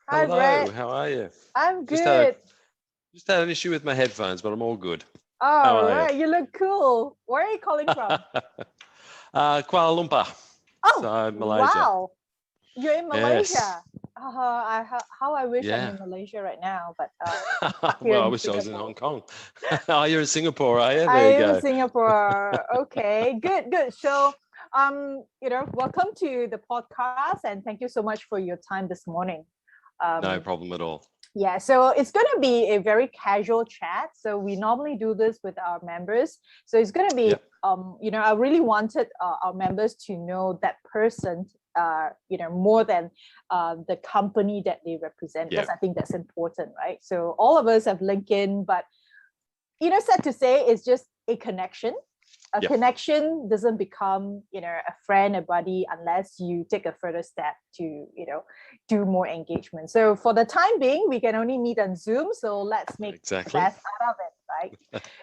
Hi, Hello, Brett. how are you? I'm Just had a good. just had an issue with my headphones, but I'm all good. How All are you? right, you look cool. Where are you calling from? Kuala Lumpur, Oh, so Malaysia. wow. You're in Yes, Malaysia. How I wish I'm yeah. in Malaysia right now, but I'm stuck here Well, I in wish I was in Hong Singapore. Kong. Oh, you're in Singapore, are you? I There you am in go. Singapore. Okay, good, good. So, welcome to the podcast, and thank you so much for your time this morning. No Um, problem at all. Yeah, so it's going to be a very casual chat. So we normally do this with our members. So it's going to be, Yep, I really wanted our members to know that person, more than the company that they represent, because yep, I think that's important, right? So all of us have LinkedIn, but sad to say, it's just a connection. A yep. connection doesn't become a friend, a buddy, unless you take a further step to do more engagement. So for the time being, we can only meet on Zoom, so let's make the Exactly. best out of it, right?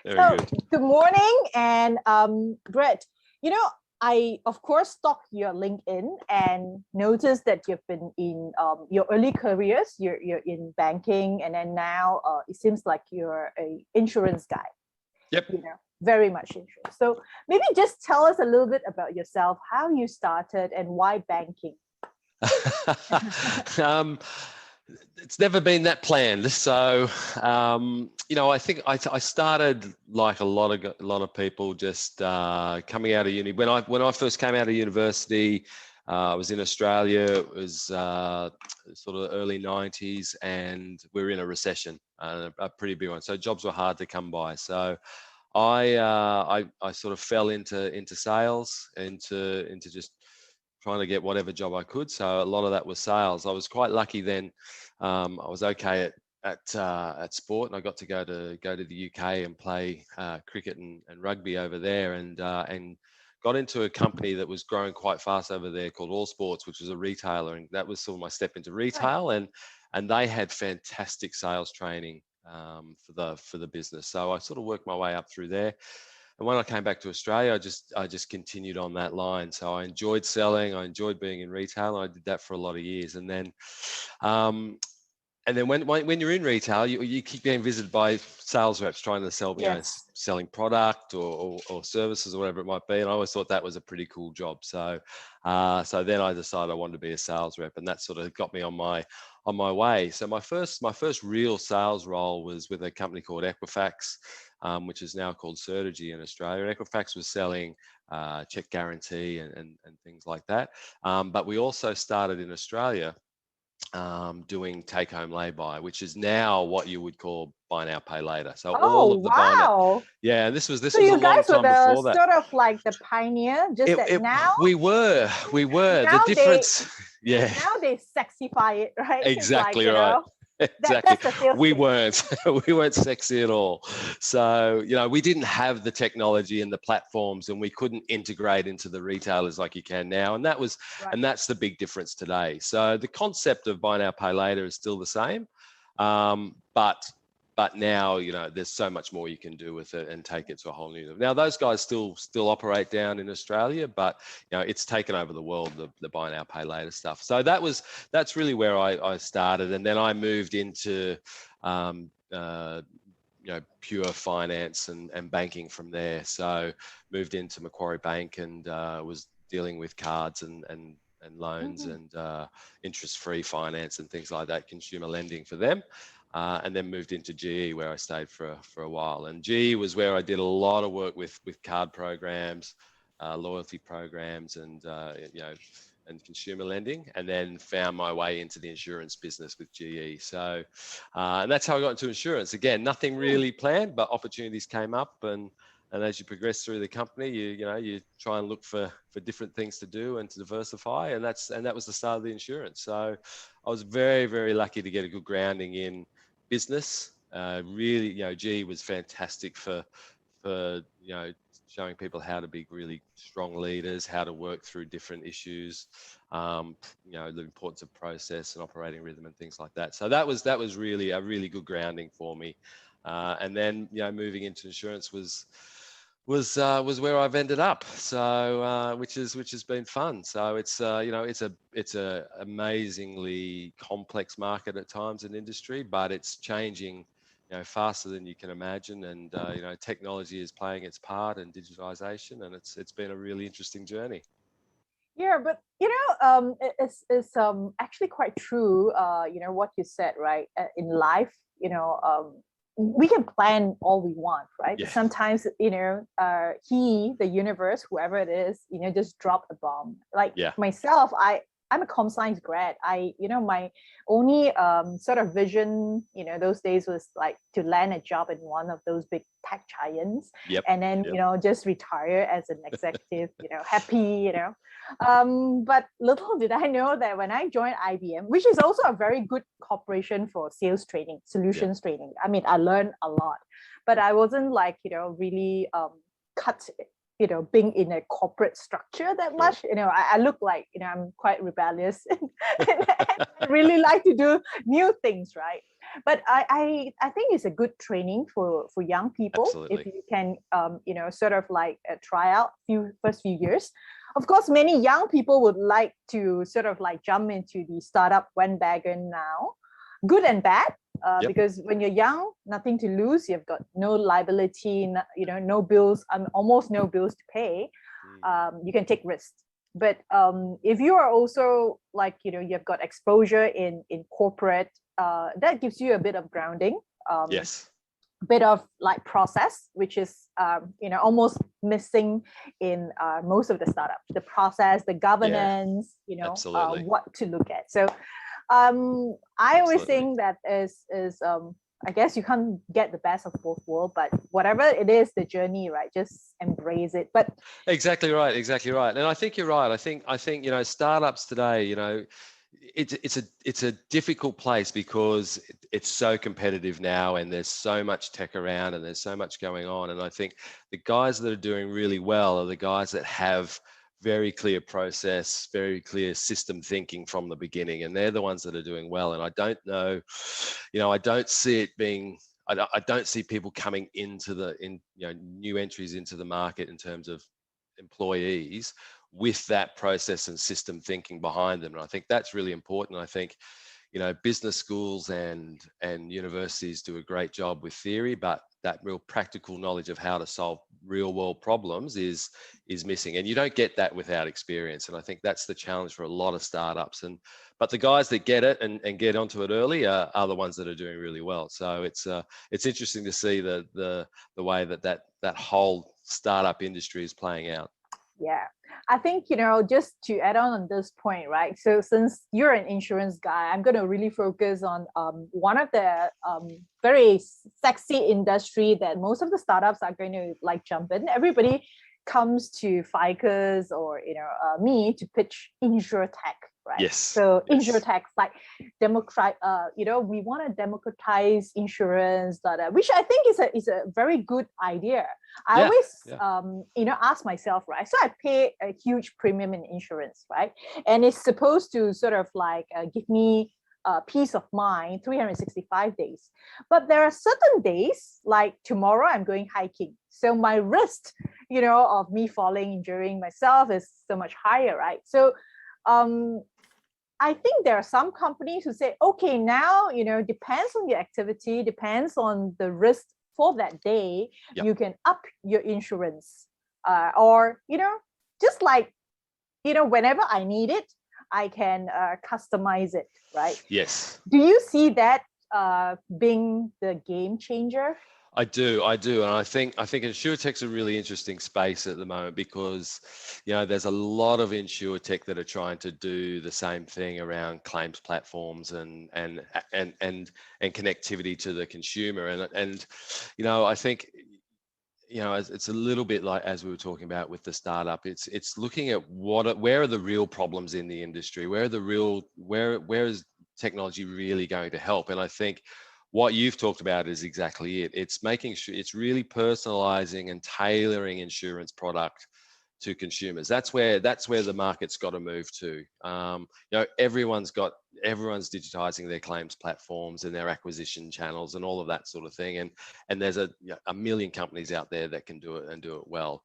Very So good. good morning. And Brett, I of course stalked your LinkedIn and noticed that you've been in your early careers. You're in banking, and then now it seems like you're a insurance guy. Yep. Very much insurance. So maybe just tell us a little bit about yourself, how you started, and why banking. um, it's never been that planned. So, I think I started like a lot of people, just coming out of uni. When I first came out of university, I was in Australia. It was sort of early '90s, and we were in a recession, a pretty big one. So jobs were hard to come by. So I sort of fell into sales, into just trying to get whatever job I could. So a lot of that was sales. I was quite lucky then. I was okay at sport, and I got to go to the UK and play cricket and rugby over there, and got into a company that was growing quite fast over there called All Sports, which was a retailer, and that was sort of my step into Right. retail, and they had fantastic sales training for the business. So I sort of worked my way up through there. And when I came back to Australia, I just continued on that line. So I enjoyed selling. I enjoyed being in retail. And I did that for a lot of years. Um, and then when you're in retail, you keep getting visited by sales reps trying to sell, Yes. selling product or services or whatever it might be. And I always thought that was a pretty cool job. So then I decided I wanted to be a sales rep, and that sort of got me on my way. So my first real sales role was with a company called Equifax, which is now called Certegy in Australia. And Equifax was selling check guarantee and things like that. But we also started in Australia doing take-home lay-by, which is now what you would call buy now, pay later. So all Oh, of the buy now, wow. yeah. This was So a you long guys were time the before that. sort of like the pioneer, just It, that it now we were the now they difference. Yeah, now they sexify it, right? It's like, exactly right. Exactly. that's the sales We pitch. weren't. We weren't sexy at all. So, we didn't have the technology and the platforms, and we couldn't integrate into the retailers like you can now. Right. And that's the big difference today. So the concept of buy now, pay later is still the same. But now, there's so much more you can do with it and take it to a whole new level. Now, those guys still operate down in Australia, but it's taken over the world, the buy now, pay later stuff. So that's really where I started, and then I moved into pure finance and banking from there. So moved into Macquarie Bank and was dealing with cards and loans Mhm. and interest-free finance and things like that, consumer lending for them. And then moved into GE, where I stayed for a while. And GE was where I did a lot of work with card programs, loyalty programs, and consumer lending, and then found my way into the insurance business with GE. So, and that's how I got into insurance. Again, nothing Hmm. really planned, but opportunities came up, and as you progress through the company, you try and look for different things to do and to diversify, and that was the start of the insurance. So I was very, very lucky to get a good grounding in business. Really, GE was fantastic for showing people how to be really strong leaders, how to work through different issues, the importance of process and operating rhythm and things like that. So that was really a really good grounding for me. And then moving into insurance was was where I've ended up. So which has been fun. So it's it's a amazingly complex market at times in industry, but it's changing faster than you can imagine, and technology is playing its part in digitization, and it's been a really interesting journey. Yeah, but it's actually quite true. What you said, right? In life, we can plan all we want, right? Yeah. Sometimes, the universe, whoever it is, just drop a bomb. Like myself, I'm a com science grad. My only sort of vision, those days was like to land a job in one of those big tech giants, and then just retire as an executive, happy, but little did I know that when I joined IBM, which is also a very good corporation for sales training, solutions training. I mean, I learned a lot, but I wasn't like, really cut, being in a corporate structure that much. I look like, I'm quite rebellious and I really like to do new things, right? But I think it's a good training for young people. Absolutely. If you can, sort of like try out first few years. Of course, many young people would like to sort of like jump into the startup bandwagon now, good and bad, because when you're young, nothing to lose. You've got no liability, no bills, almost no bills to pay. You can take risks. But if you are also like, you've got exposure in corporate, that gives you a bit of grounding. Yes. Bit of like process, which is almost missing in most of the startups. The process, the governance, what to look at. So I always think that is I guess you can't get the best of both worlds, but whatever it is, the journey, right? Just embrace it. But exactly right. And I think you're right. I think startups today, it's a difficult place because it's so competitive now, and there's so much tech around, and there's so much going on. And I think the guys that are doing really well are the guys that have very clear process, very clear system thinking from the beginning, and they're the ones that are doing well. And I don't know, I don't see it being. I don't see people coming into new entries into the market in terms of employees with that process and system thinking behind them. And I think that's really important. I think, business schools and universities do a great job with theory, but that real practical knowledge of how to solve real world problems is missing. And you don't get that without experience. And I think that's the challenge for a lot of startups. But the guys that get it and get onto it early are the ones that are doing really well. So it's interesting to see the way that whole startup industry is playing out. Yeah, I think, just to add on this point, right? So since you're an insurance guy, I'm going to really focus on one of the very sexy industry that most of the startups are going to like jump in. Everybody comes to Ficus or, me to pitch InsurTech, right? Yes. So InsurTech, like we want to democratize insurance, which I think is a very good idea. I always, ask myself, right? So I pay a huge premium in insurance, right? And it's supposed to sort of like give me peace of mind 365 days. But there are certain days, like tomorrow I'm going hiking. So my risk, of me falling, injuring myself is so much higher, right? So I think there are some companies who say, okay, now, depends on your activity, depends on the risk for that day, you can up your insurance. Or, just like, whenever I need it, I can customize it, right? Yes. Do you see that being the game changer? I do, and I think InsurTech's a really interesting space at the moment because, there's a lot of InsurTech that are trying to do the same thing around claims platforms and connectivity to the consumer, and I think, it's a little bit like as we were talking about with the startup. It's looking at where are the real problems in the industry, where is technology really going to help, and I think what you've talked about is exactly it. It's making sure it's really personalizing and tailoring insurance product to consumers. That's where the market's got to move to. Everyone's got everyone's digitizing their claims platforms and their acquisition channels and all of that sort of thing. And there's a million companies out there that can do it and do it well.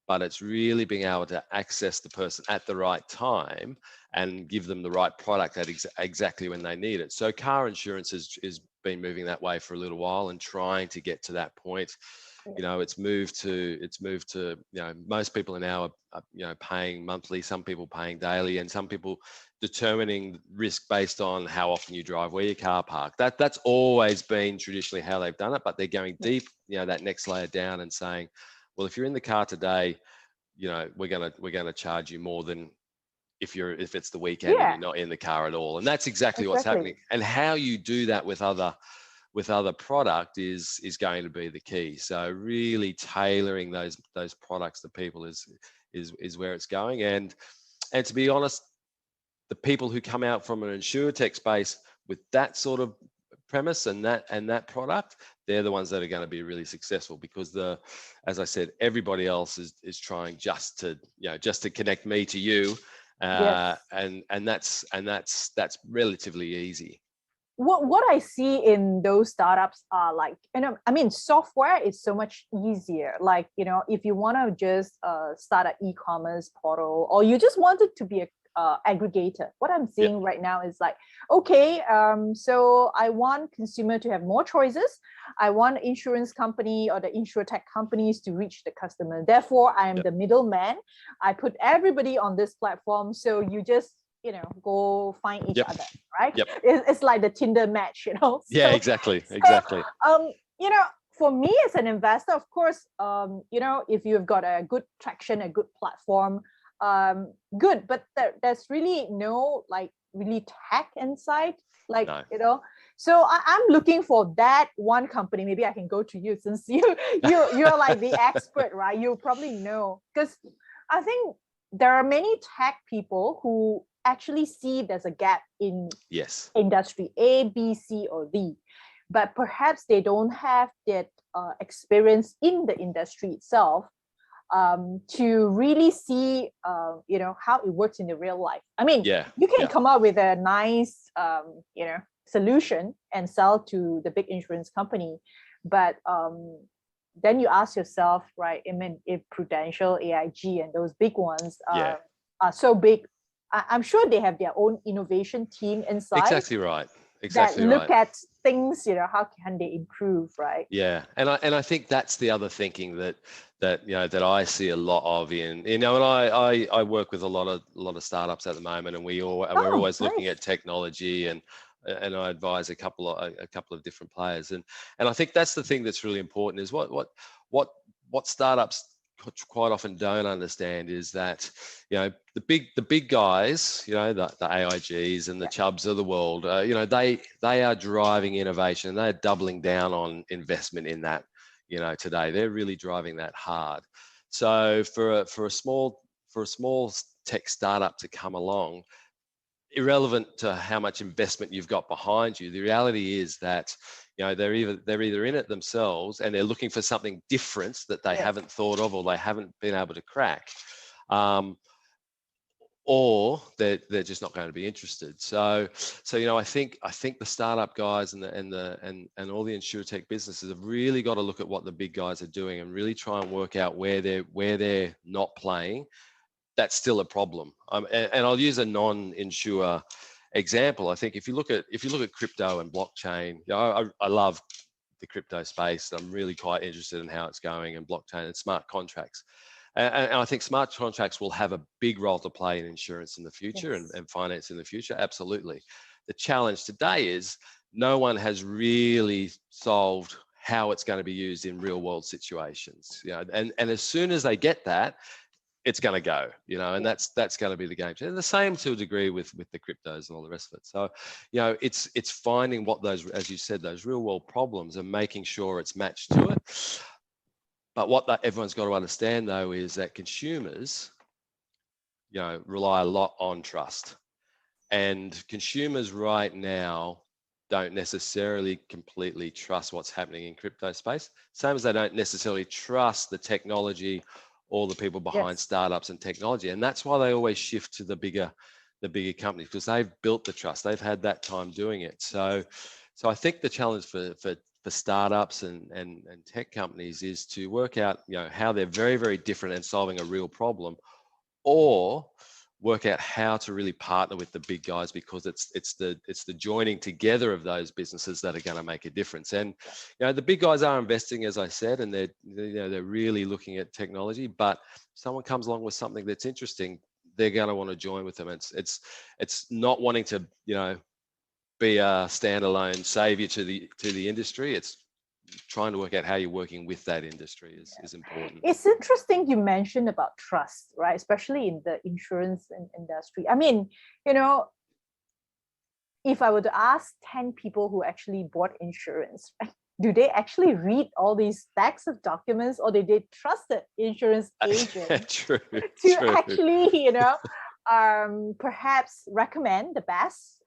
But it's really being able to access the person at the right time and give them the right product at exactly when they need it. So car insurance is been moving that way for a little while and trying to get to that point. You know, it's moved to, you know, most people are now, you know, paying monthly, some people paying daily, and some people determining risk based on how often you drive, where your car parked. That's always been traditionally how they've done it, but they're going deep, you know, that next layer down and saying, well, if you're in the car today, you know, we're gonna charge you more than if it's the weekend and you're not in the car at all. And that's exactly what's happening. And how you do that with other product is going to be the key. So really tailoring those products to people is where it's going. And to be honest, the people who come out from an InsureTech space with that sort of premise and that product, they're the ones that are going to be really successful, because as I said, everybody else is trying just to connect me to you, and that's relatively easy. What I see in those startups are like, you know, I mean, software is so much easier. Like, you know, if you want to just start an e-commerce portal, or you just want it to be a aggregator, what I'm seeing right now is like, okay, so I want consumer to have more choices. I want insurance company or the InsureTech companies to reach the customer. Therefore, I am the middleman. I put everybody on this platform. So you just, you know, go find each other, right? It's like the Tinder match, you know? Yeah, exactly. You know, for me as an investor, of course, you know, if you've got a good traction, a good platform, good, but there's really no like really tech inside, like, you know. So I'm looking for that one company. Maybe I can go to you, since you're like the expert, right? You probably know, because I think there are many tech people who actually see there's a gap in industry A, B, C, or D, but perhaps they don't have that experience in the industry itself to really see, you know, how it works in the real life. I mean, you can come up with a nice, you know, solution and sell to the big insurance company, but then you ask yourself, right? I mean, if Prudential, AIG, and those big ones are so big, I'm sure they have their own innovation team inside. Exactly right. Exactly that look at things, you know, how can they improve, right? Yeah, and I think that's the other thinking that you know that I see a lot of in, you know, and I work with a lot of startups at the moment, and we're always looking at technology, and I advise a couple of different players, and I think that's the thing that's really important is what startups quite often don't understand is that, you know, the big guys, you know, the AIGs and the Chubbs of the world, you know, they are driving innovation. They're doubling down on investment in that, you know, today. They're really driving that hard. So for a small tech startup to come along, irrelevant to how much investment you've got behind you, the reality is that, you know, they're either in it themselves and they're looking for something different that they haven't thought of or they haven't been able to crack, or they're just not going to be interested. So you know, I think the startup guys and all the InsureTech businesses have really got to look at what the big guys are doing and really try and work out where they're not playing. That's still a problem. And I'll use a non-insure example. I think if you look at crypto and blockchain, you know, I love the crypto space. I'm really quite interested in how it's going, and blockchain and smart contracts. And I think smart contracts will have a big role to play in insurance in the future and finance in the future. Absolutely. The challenge today is no one has really solved how it's going to be used in real world situations. You know, and as soon as they get that, it's going to go, you know, and that's going to be the game changer. And the same to a degree with the cryptos and all the rest of it. So, you know, it's finding what those, as you said, those real world problems and making sure it's matched to it. But what everyone's got to understand though is that consumers, you know, rely a lot on trust, and consumers right now don't necessarily completely trust what's happening in crypto space. Same as they don't necessarily trust the technology or the people behind startups and technology. And that's why they always shift to the bigger the bigger companies, because they've built the trust. They've had that time doing it. So I think the challenge for startups and tech companies is to work out, how they're very, very different and solving a real problem, or work out how to really partner with the big guys, because it's the joining together of those businesses that are going to make a difference. And the big guys are investing, as I said, and they're really looking at technology. But if someone comes along with something that's interesting, they're going to want to join with them. It's not wanting to be a standalone savior to the industry. It's trying to work out how you're working with that industry is important. It's interesting you mentioned about trust, right? Especially in the insurance industry. I mean, if I were to ask 10 people who actually bought insurance, right, do they actually read all these stacks of documents, or did they trust the insurance agent True. Actually, perhaps recommend the best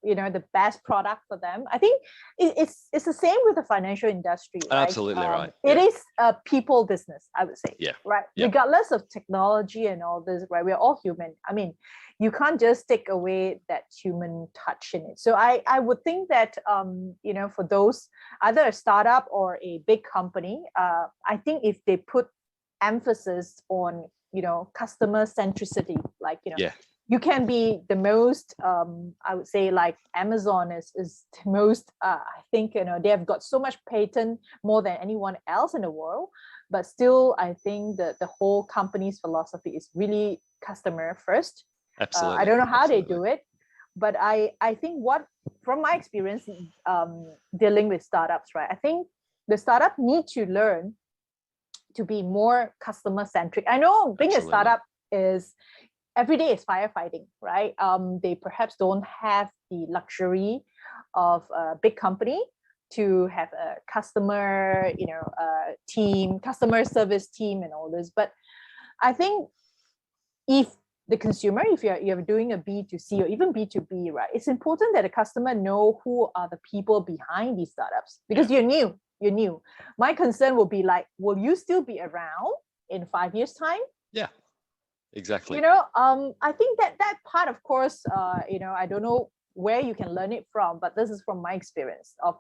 the best product for them? I think it's the same with the financial industry, right? Absolutely right. It is a people business, I would say. Yeah. Right. Yeah. Regardless of technology and all this, right? We're all human. I mean, you can't just take away that human touch in it. So I would think that for those, either a startup or a big company, I think if they put emphasis on customer centricity, like you can be the most, I would say, like Amazon is the most, I think, they have got so much patent, more than anyone else in the world. But still, I think that the whole company's philosophy is really customer first. Absolutely. I don't know how they do it, but I think from my experience dealing with startups, right, I think the startup need to learn to be more customer centric. I know being a startup is, every day is firefighting, right? They perhaps don't have the luxury of a big company to have a customer, team, customer service team and all this. But I think if the consumer, if you're doing a B2C or even B2B, right, it's important that the customer know who are the people behind these startups, because you're new. My concern will be like, will you still be around in 5 years' time? Yeah. Exactly. I think that part, of course, I don't know where you can learn it from, but this is from my experience of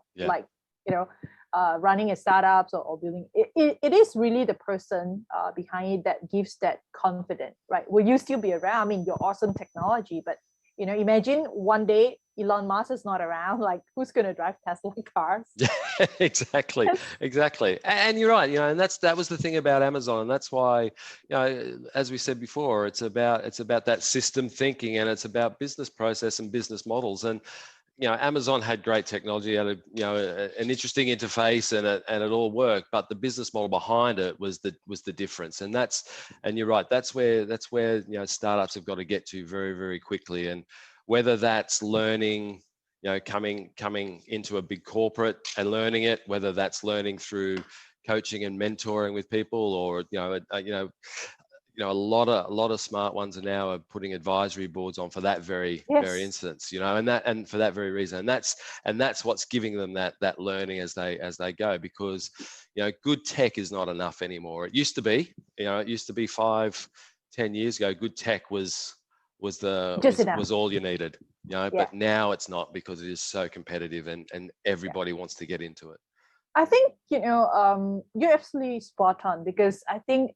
running a startups or building. It is really the person behind it that gives that confidence, right? Will you still be around? I mean, you're awesome technology, but imagine one day Elon Musk is not around. Like, who's going to drive Tesla cars? Exactly. And you're right. And that was the thing about Amazon, and that's why, as we said before, it's about that system thinking, and it's about business process and business models. And Amazon had great technology, had an interesting interface, and it all worked. But the business model behind it was the difference. And you're right. That's where startups have got to get to very, very quickly. And whether that's learning, coming into a big corporate and learning it, whether that's learning through coaching and mentoring with people, or a lot of smart ones are now putting advisory boards on for that very instance, and for that very reason. And that's what's giving them that learning as they go, because good tech is not enough anymore. It used to be, 5-10 years ago, good tech was all you needed, but now it's not, because it is so competitive and everybody wants to get into it. I think you're absolutely spot on, because I think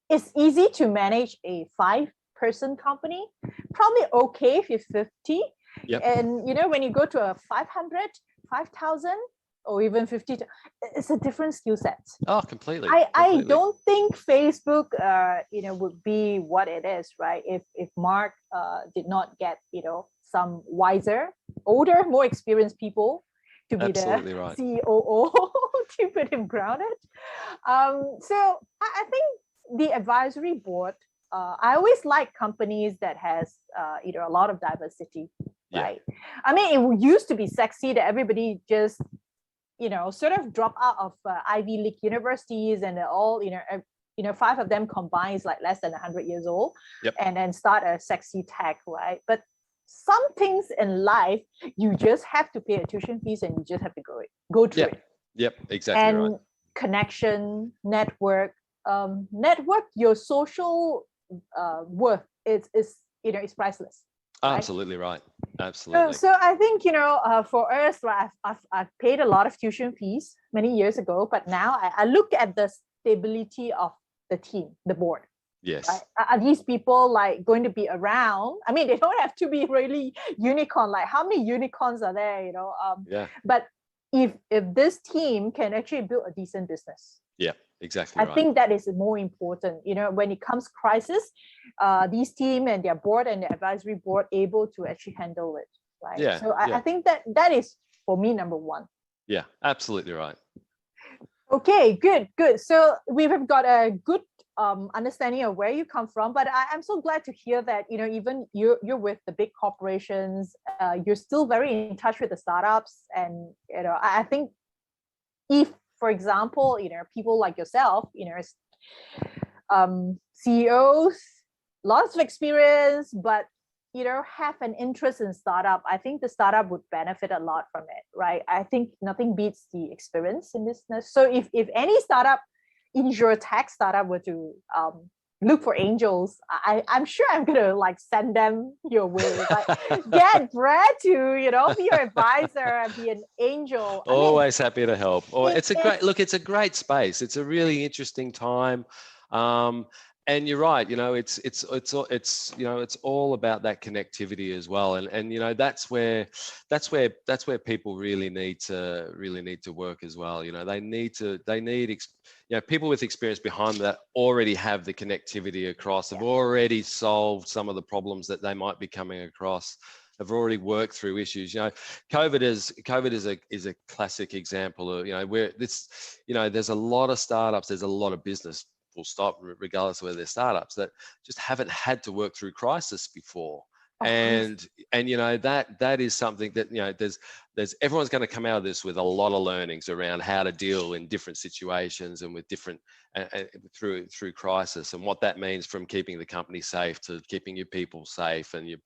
it's easy to manage a 5-person company, probably okay if you're 50. Yep. And when you go to a 500, 5,000, or even 50, it's a different skill set. Oh, completely. I don't think Facebook would be what it is, right, if Mark did not get some wiser, older, more experienced people to be Absolutely the right. COO to put him grounded. So I think the advisory board, I always like companies that has a lot of diversity, right? I mean, it used to be sexy that everybody just sort of drop out of Ivy League universities, and they're all 5 of them combined is like less than 100 years old, and then start a sexy tech, right? But some things in life, you just have to pay a tuition fees, and you just have to go through it. Yep, exactly. And right. Connection, network, your social worth is priceless. right? Absolutely right. So, Absolutely. so I think, for us, like I've paid a lot of tuition fees many years ago, but now I look at the stability of the team, the board. Right? Yes. Are these people like going to be around? I mean, they don't have to be really unicorn. Like, how many unicorns are there? Yeah. But if this team can actually build a decent business, Yeah. Exactly I right. think that is more important. When it comes crisis, these team and their board and the advisory board able to actually handle it, right? Yeah. So I Yeah. think that is for me number one. Yeah. Absolutely right. Okay, good. So we have got a good understanding of where you come from, but I'm so glad to hear that even you're with the big corporations, you're still very in touch with the startups, and I think if, for example, people like yourself, CEOs, lots of experience, but have an interest in startup, I think the startup would benefit a lot from it, right? I think nothing beats the experience in business. So if any startup, InsurTech startup, were to look for angels, I'm sure I'm gonna like send them your way. Like, get Brett to be your advisor and be an angel. Always happy to help. Or it- it's a great it's look. It's a great space. It's a really interesting time. And you're right. It's all about that connectivity as well. And that's where people really need to work as well. They need people with experience behind them that already have the connectivity across, have already solved some of the problems that they might be coming across, have already worked through issues. COVID is a classic example of where there's a lot of startups, there's a lot of business, full stop, regardless of whether they're startups, that just haven't had to work through crisis before. And that is something that there's everyone's going to come out of this with a lot of learnings around how to deal in different situations and with different through crisis, and what that means, from keeping the company safe to keeping your people safe, and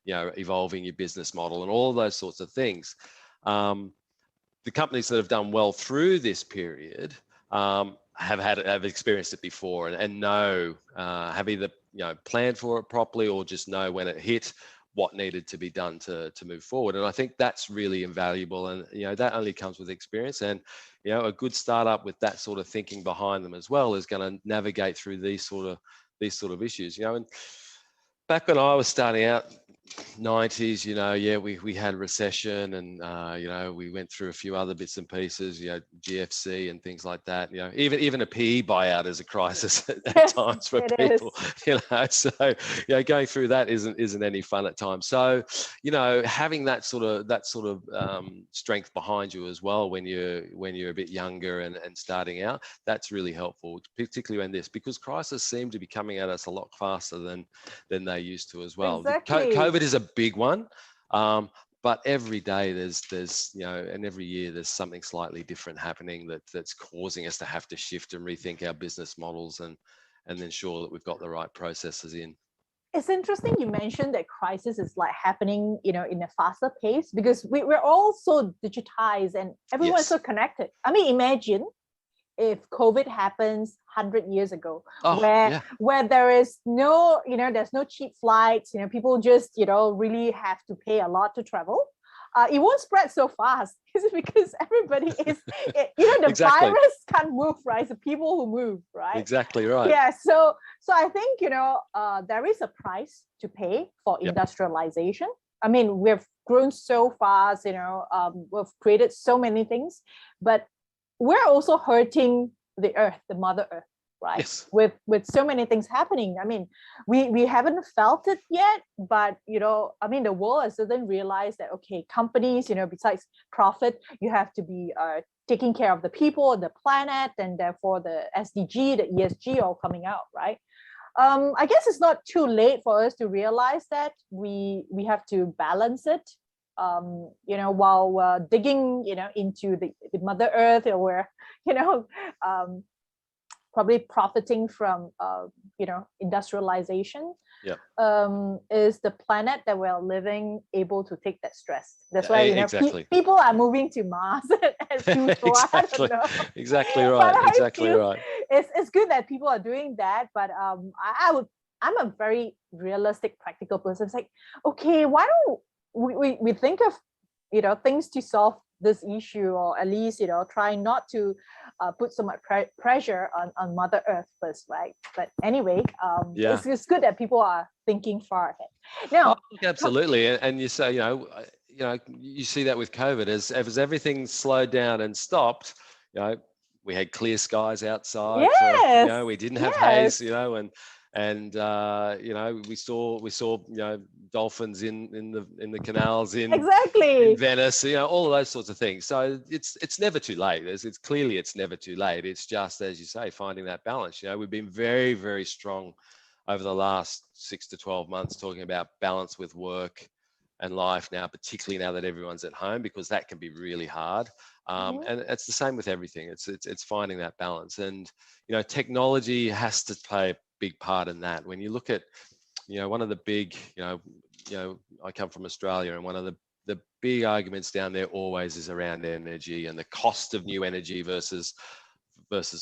evolving your business model and all those sorts of things. The companies that have done well through this period have experienced it before, and know, have either planned for it properly, or just know when it hit what needed to be done to move forward. And I think that's really invaluable, and that only comes with experience. And a good startup with that sort of thinking behind them as well is going to navigate through these sort of issues. And back when I was starting out, 90s, we had recession, and we went through a few other bits and pieces, GFC and things like that. Even a PE buyout is a crisis at times for people. So going through that isn't any fun at times. So having that sort of strength behind you as well when you're a bit younger and starting out, that's really helpful, particularly when because crises seem to be coming at us a lot faster than they used to as well. Exactly. COVID is a big one, but every day there's and every year there's something slightly different happening that's causing us to have to shift and rethink our business models and ensure that we've got the right processes in. It's interesting you mentioned that crisis is like happening, in a faster pace, because we're all so digitized and everyone's so connected. I mean, imagine if COVID happens 100 years ago, where there is no, there's no cheap flights, people just, really have to pay a lot to travel. It won't spread so fast because everybody is, the virus can't move, right? It's the people who move, right? Exactly right. Yeah. So I think, there is a price to pay for industrialization. I mean, we've grown so fast, we've created so many things, but we're also hurting the earth, the mother earth, right? Yes. With so many things happening. I mean, we haven't felt it yet, but the world has suddenly realized that, okay, companies, besides profit, you have to be taking care of the people, the planet, and therefore the SDG, the ESG all coming out, right? I guess it's not too late for us to realize that we have to balance it. While we're digging, into the Mother Earth, or we're, probably profiting from, industrialization. Is the planet that we're living able to take that stress? That's why people are moving to Mars and Pluto. Exactly. I don't know. Exactly right. Exactly right. It's good that people are doing that, but I would I'm a very realistic, practical person. It's like, okay, why don't we think of, things to solve this issue, or at least, try not to put so much pressure on Mother Earth first, right? But anyway, Yeah. it's good that people are thinking far ahead. Oh, Now, look, absolutely. And you say, you see that with COVID as everything slowed down and stopped, we had clear skies outside for, yes, we didn't have yes, haze, and we saw dolphins in the canals in exactly. Venice, all of those sorts of things. So it's never too late. It's clearly it's never too late. It's just, as you say, finding that balance. We've been very, very strong over the last 6 to 12 months talking about balance with work and life now, particularly now that everyone's at home, because that can be really hard. And it's the same with everything. It's finding that balance, and technology has to play a big part in that. When you look at one of the big, I come from Australia, and one of the big arguments down there always is around energy and the cost of new energy versus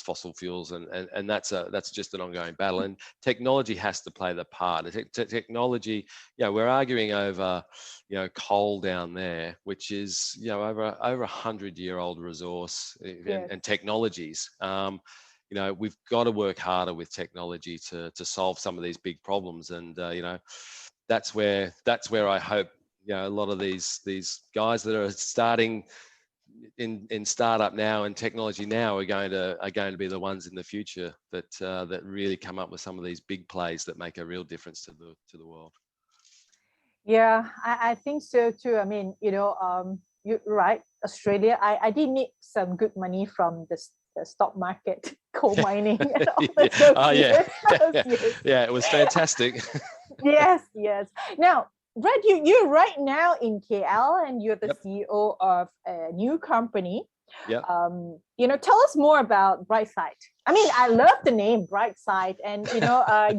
fossil fuels, and that's just an ongoing battle, and technology has to play the part. Technology, we're arguing over coal down there, which is over 100-year-old resource, and technologies. We've got to work harder with technology to solve some of these big problems, and that's where I hope a lot of these guys that are starting in startup now and technology now are going to be the ones in the future that really come up with some of these big plays that make a real difference to the world. Yeah, I think so too. I mean, you're right. Australia, I did make some good money from the stock market, coal mining, and all those Oh yeah, years. yeah, it was fantastic. Yes. Now, Brett, you're right now in KL, and you're the CEO of a new company. Yeah. Tell us more about Brightside. I mean, I love the name Brightside, and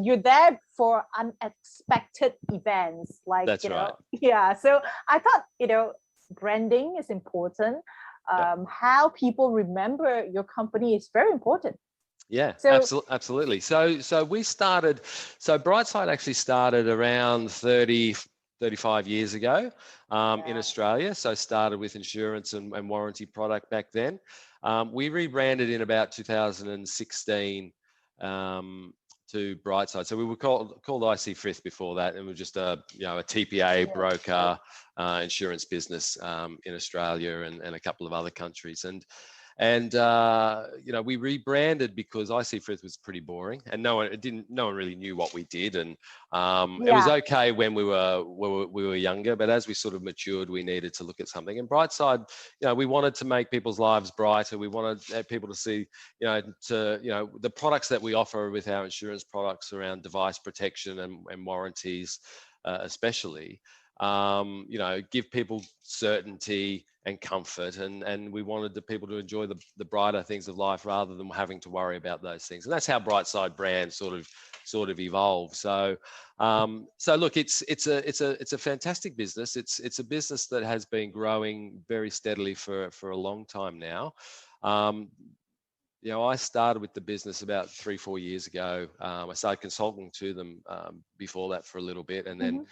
you're there for unexpected events, like That's right. Yeah. So I thought branding is important. How people remember your company is very important. Yeah, So, absolutely. So Brightside actually started around 35 years ago in Australia. So started with insurance and warranty product back then. We rebranded in about 2016 to Brightside. So we were called IC Frith before that, and we were just a TPA broker insurance business in Australia and a couple of other countries. And we rebranded because IC Frith was pretty boring, and no one really knew what we did, and it was okay when we were younger, but as we sort of matured, we needed to look at something. And Brightside, we wanted to make people's lives brighter. We wanted people to see, the products that we offer with our insurance products around device protection and warranties, especially. Give people certainty and comfort, and we wanted the people to enjoy the brighter things of life rather than having to worry about those things. And that's how Brightside brand sort of evolved. So look, it's a fantastic business. It's a business that has been growing very steadily for a long time now. I started with the business about 3-4 years ago. I started consulting to them before that for a little bit, and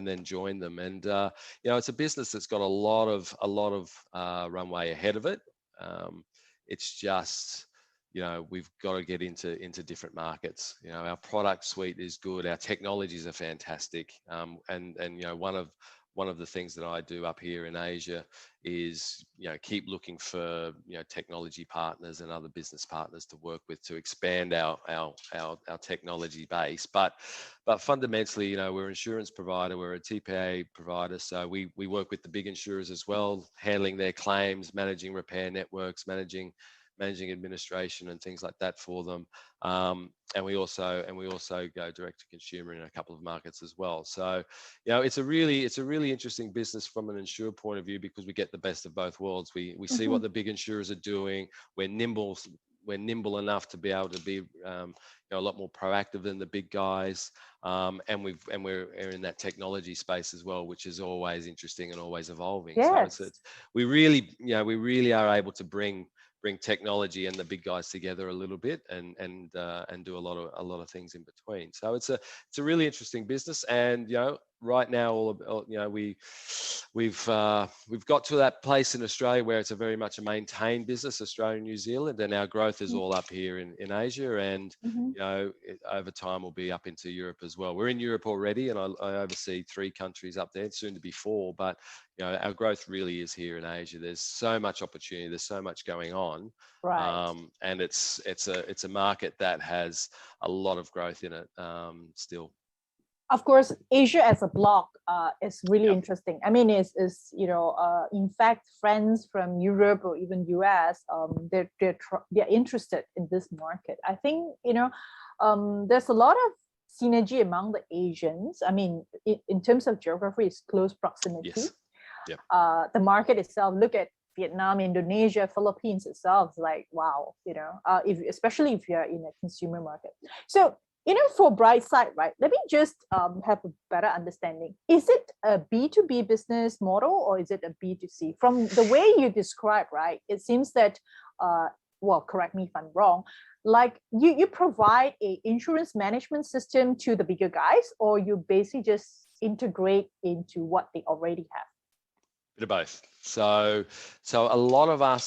then joined them. And it's a business that's got a lot of runway ahead of it. It's just we've got to get into different markets. Our product suite is good. Our technologies are fantastic. And one of the things that I do up here in Asia is keep looking for technology partners and other business partners to work with to expand our technology base. But fundamentally, we're an insurance provider, we're a TPA provider, so we work with the big insurers as well, handling their claims, managing repair networks, managing administration and things like that for them. And we also go direct to consumer in a couple of markets as well. So, it's a really interesting business from an insurer point of view, because we get the best of both worlds. We see what the big insurers are doing. We're nimble enough to be able to be a lot more proactive than the big guys, and we're in that technology space as well, which is always interesting and always evolving. Yes. So we really are able to bring bring technology and the big guys together a little bit, and do a lot of things in between. So it's a really interesting business. And right now, we've got to that place in Australia where it's a very much a maintained business, Australia and New Zealand, and our growth is all up here in Asia, and over time we'll be up into Europe as well. We're in Europe already, and I oversee 3 countries up there, soon to be 4, but our growth really is here in Asia. There's so much opportunity, there's so much going on, Right. and it's a market that has a lot of growth in it still. Of course, Asia as a block is really interesting. I mean, in fact, friends from Europe or even US, they're interested in this market. I think there's a lot of synergy among the Asians. I mean, in terms of geography, it's close proximity. Yes. Yep. The market itself, look at Vietnam, Indonesia, Philippines itself, is like, wow, especially if you're in a consumer market. So, for Brightside, right, let me just have a better understanding. Is it a B2B business model or is it a B2C? From the way you describe, right, it seems that, well, correct me if I'm wrong, like you provide a insurance management system to the bigger guys, or you basically just integrate into what they already have? Bit of both. So a lot of our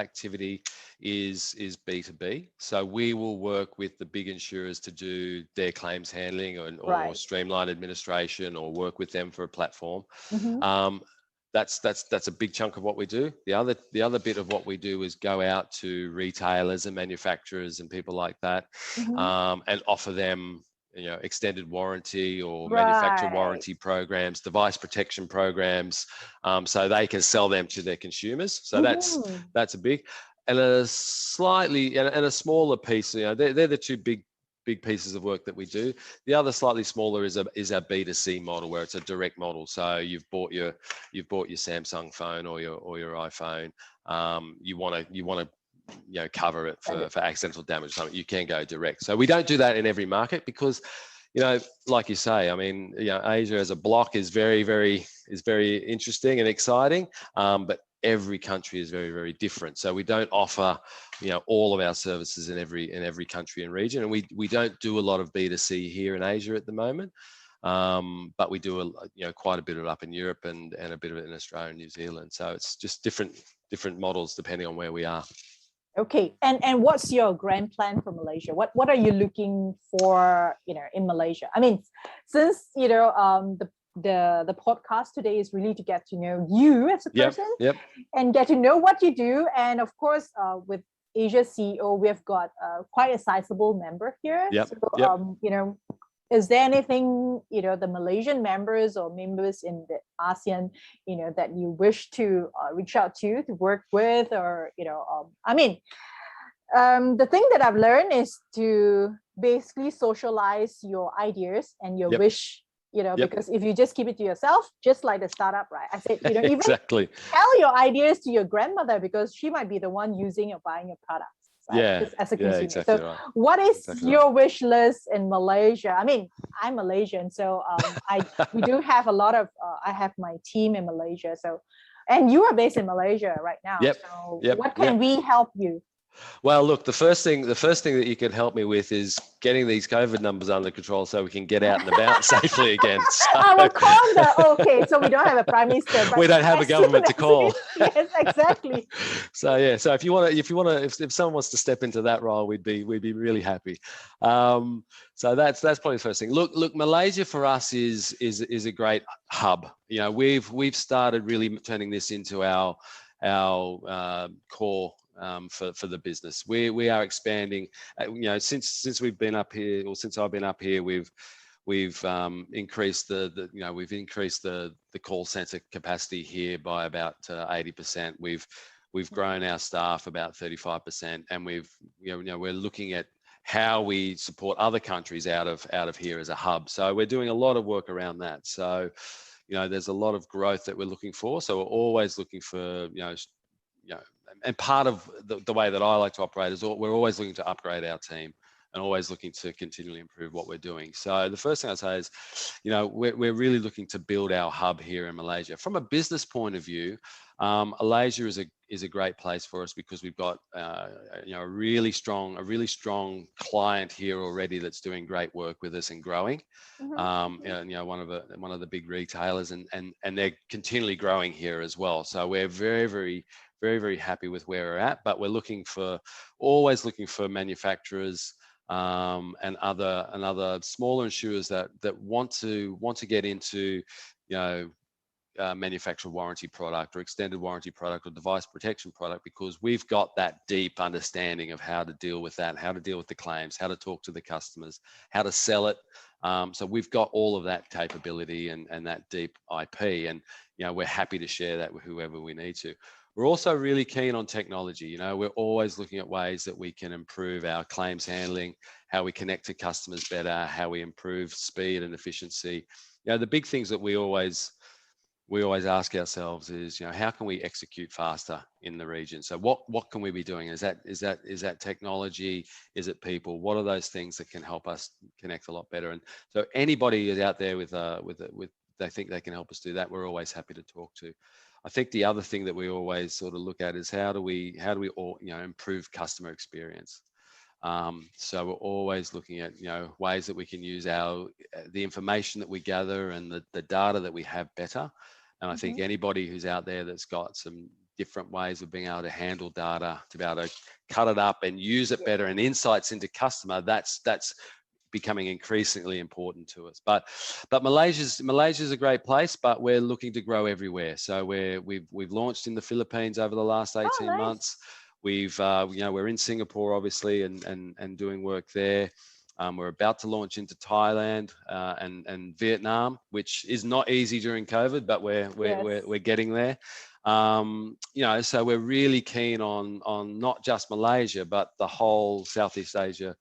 activity is B2B. So we will work with the big insurers to do their claims handling or streamline administration, or work with them for a platform. That's a big chunk of what we do. The other bit of what we do is go out to retailers and manufacturers and people like that, and offer them extended warranty or manufacturer warranty programs, device protection programs, so they can sell them to their consumers. So that's a big, and a slightly and a smaller piece. They're the 2 big pieces of work that we do. The other slightly smaller is our B2C model, where it's a direct model. So you've bought your Samsung phone or your iPhone. You want to cover it for accidental damage. So you can go direct. So we don't do that in every market because, like you say, I mean, Asia as a block is very interesting and exciting, but every country is very, very different. So we don't offer, all of our services in every country and region, and we don't do a lot of B2C here in Asia at the moment. But we do quite a bit of it up in Europe and a bit of it in Australia and New Zealand. So it's just different models depending on where we are. Okay, and what's your grand plan for Malaysia? What are you looking for, in Malaysia? I mean, since the podcast today is really to get to know you as a person, and get to know what you do, and of course, with Asia CEO, we have got quite a sizable member here. Is there anything, the Malaysian members or members in the ASEAN, that you wish to reach out to work with, or, I mean, the thing that I've learned is to basically socialize your ideas and your wish, because if you just keep it to yourself, just like the startup, right? I said, even exactly. tell your ideas to your grandmother, because she might be the one using or buying your product. Right? As a consumer. Exactly. So what is your wish list in Malaysia? I mean, I'm Malaysian, so we do have a lot of, I have my team in Malaysia. So, and you are based in Malaysia right now. So what can we help you? Well, look, the first thing that you can help me with is getting these COVID numbers under control so we can get out and about safely again. So, I will call okay, so we don't have a prime minister. We don't have a government to call. Yes, exactly. So so if someone wants to step into that role, we'd be really happy. So that's probably the first thing. Look, Malaysia for us is a great hub. We've started really turning this into our core. For the business, we are expanding. Since we've been up here, or since I've been up here, we've increased the call center capacity here by about 80%. We've grown our staff about 35%, and we're looking at how we support other countries out of here as a hub. So we're doing a lot of work around that. So there's a lot of growth that we're looking for. So we're always looking for and part of the way that I like to operate is we're always looking to upgrade our team and always looking to continually improve what we're doing. So the first thing I'd say is, we're really looking to build our hub here in Malaysia. From a business point of view, Malaysia is a great place for us because we've got a really strong client here already that's doing great work with us and growing. One of the big retailers, and they're continually growing here as well. So we're very happy with where we're at, but we're always looking for manufacturers and other smaller insurers that want to get into manufacturer warranty product or extended warranty product or device protection product, because we've got that deep understanding of how to deal with that, how to deal with the claims, how to talk to the customers, how to sell it. So we've got all of that capability and that deep IP, and we're happy to share that with whoever we need to. We're also really keen on technology. We're always looking at ways that we can improve our claims handling, how we connect to customers better, how we improve speed and efficiency. The big things that we always ask ourselves is, how can we execute faster in the region? So what can we be doing? Is that technology? Is it people? What are those things that can help us connect a lot better? And so anybody is out there with they think they can help us do that, we're always happy to talk to. I think the other thing that we always sort of look at is how do we all improve customer experience. So we're always looking at ways that we can use the information that we gather and the data that we have better. And I think anybody who's out there that's got some different ways of being able to handle data, to be able to cut it up and use it better, and insights into customer, that's becoming increasingly important to us. But Malaysia's a great place, but we're looking to grow everywhere. So we've launched in the Philippines over the last 18 months. We're in Singapore obviously and doing work there. We're about to launch into Thailand and Vietnam, which is not easy during COVID, but we're getting there. So we're really keen on not just Malaysia, but the whole Southeast Asia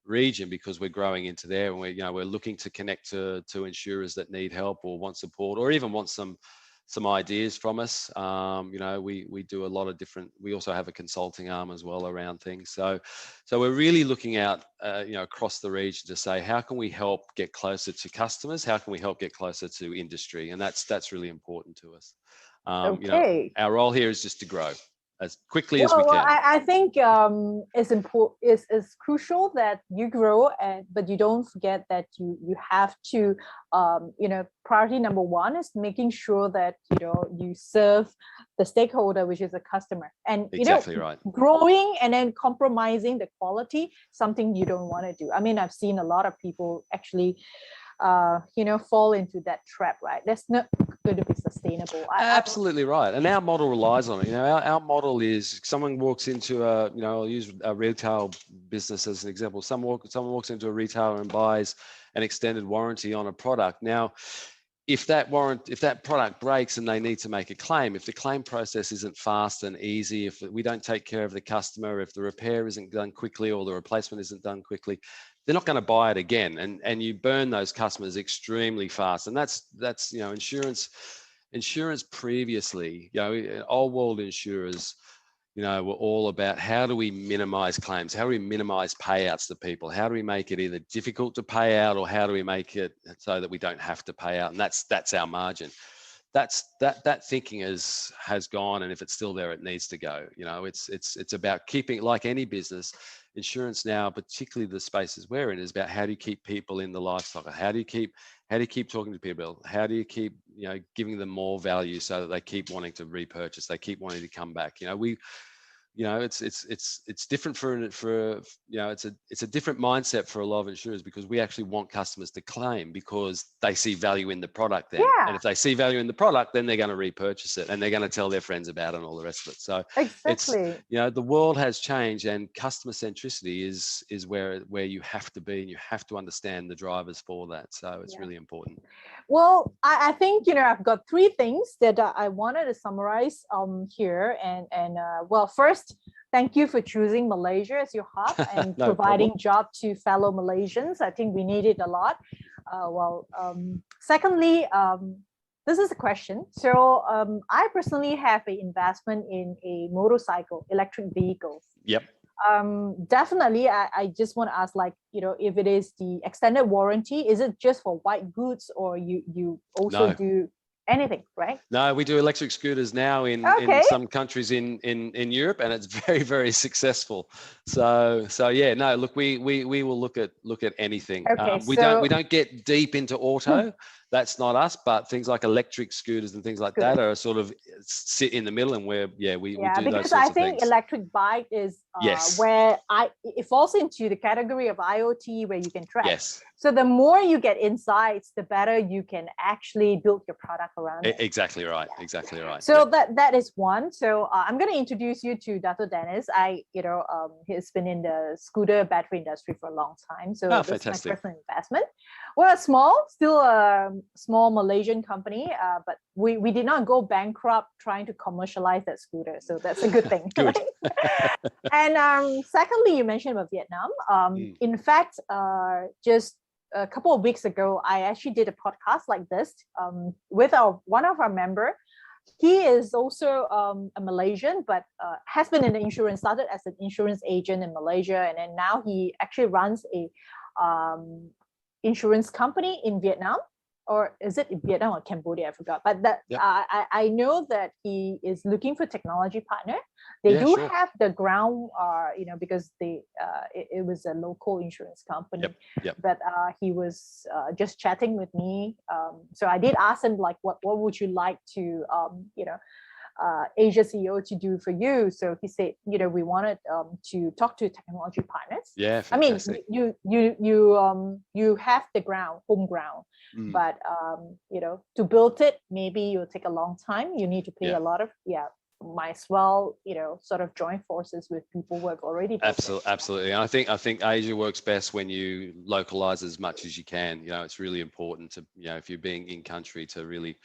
region, because we're growing into there, and we're looking to connect to insurers that need help or want support or even want some ideas from us. We do a lot of different, we also have a consulting arm as well around things. So we're really looking out, across the region to say, how can we help get closer to customers? How can we help get closer to industry? And that's really important to us. Our role here is just to grow as quickly as we can. I think it's important. It's crucial that you grow, but you don't forget that you have to, priority number one is making sure that you serve the stakeholder, which is a customer. And exactly right. Growing and then compromising the quality, something you don't want to do. I mean, I've seen a lot of people actually fall into that trap, right? That's not going to be sustainable. Absolutely right. And our model relies on it. Our model is someone walks into I'll use a retail business as an example. Someone walks into a retailer and buys an extended warranty on a product. Now, if that product breaks and they need to make a claim, if the claim process isn't fast and easy, if we don't take care of the customer, if the repair isn't done quickly or the replacement isn't done quickly, they're not going to buy it again, and you burn those customers extremely fast. And that's insurance previously, old world insurers, were all about how do we minimize claims, how do we minimize payouts to people, how do we make it either difficult to pay out, or how do we make it so that we don't have to pay out, and that's our margin. That thinking has gone, and if it's still there, it needs to go. It's about keeping, like any business, insurance now, particularly the spaces we're in, is about how do you keep people in the life cycle? How do you keep talking to people? How do you keep giving them more value so that they keep wanting to repurchase, they keep wanting to come back? It's different it's a different mindset for a lot of insurers, because we actually want customers to claim because they see value in the product then. Yeah. And if they see value in the product, then they're going to repurchase it and they're going to tell their friends about it and all the rest of it. So exactly. the world has changed, and customer centricity is where you have to be, and you have to understand the drivers for that. So it's really important. Well, I think, I've got three things that I wanted to summarize here. And first, thank you for choosing Malaysia as your hub and providing job to fellow Malaysians. I think we need it a lot. Secondly, this is a question. So I personally have an investment in a motorcycle, electric vehicles. Yep. Definitely, I just want to ask, if it is the extended warranty, is it just for white goods, or you also do anything, right? No, we do electric scooters now in some countries in Europe, and it's very, very successful. So yeah, no, look, we will look at anything. Okay, we don't get deep into auto. That's not us, but things like electric scooters and things like that are sort of sit in the middle, and we do those sorts of things. Because I think electric bike is where it falls into the category of IoT where you can track. Yes. So the more you get insights, the better you can actually build your product around it. Exactly right. Exactly right. So that is one. So I'm going to introduce you to Dato Dennis. He's been in the scooter battery industry for a long time. So this is my personal investment. We're still a small Malaysian company, but we did not go bankrupt trying to commercialize that scooter. So that's a good thing. Good. And secondly, you mentioned about Vietnam. In fact, just a couple of weeks ago, I actually did a podcast like this with one of our member. He is also a Malaysian, but has been in the insurance, started as an insurance agent in Malaysia, and then now he actually runs a insurance company in Vietnam, or is it in Vietnam or Cambodia? I forgot. But that I know that he is looking for technology partner. They have the ground, because it was a local insurance company. But he was just chatting with me. So I did ask him, like, what would you like to Asia CEO to do for you? So he said, we wanted to talk to technology partners. Yeah, fantastic. I mean, you have the home ground, but to build it, maybe it'll take a long time. You need to pay a lot of might as well sort of join forces with people who have already built it. Absolutely. And I think Asia works best when you localize as much as you can. It's really important to if you're being in country, to really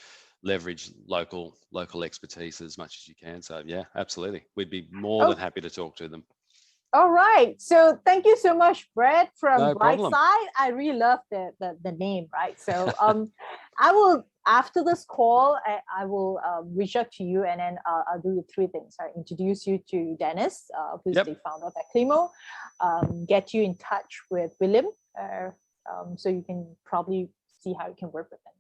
leverage local expertise as much as you can. So yeah, absolutely, we'd be more than happy to talk to them. All right, so thank you so much, Brett from Brightside. I really love the name, right? So I will, after this call, I will reach out to you, and then I'll do 3 things. I'll introduce you to Dennis, who's the founder of Climo, get you in touch with William, so you can probably see how you can work with them.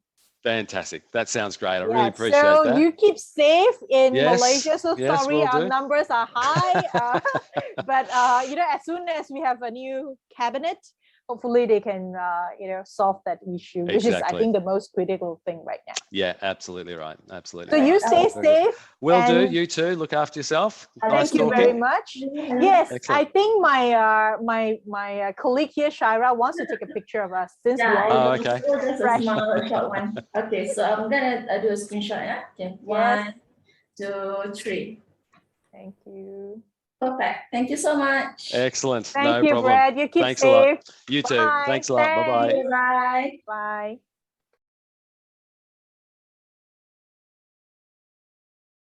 Fantastic. That sounds great. I really appreciate that. So you keep safe in Malaysia. So sorry, our numbers are high. But as soon as we have a new cabinet, hopefully they can solve that issue, which is, I think, the most critical thing right now. Yeah, absolutely right. Absolutely. So you stay safe. Will do. You too. Look after yourself. Thank you very much. Yes, excellent. I think my colleague here, Shaira, wants to take a picture of us since we all okay. Just a small short one. Okay, so I'm gonna do a screenshot. Yeah. Okay. 1, 2, 3. Thank you. Perfect. Thank you so much. Excellent. Thank you, Brad. You keep safe. You too. Bye. Thanks a lot. Bye-bye. Bye. Bye.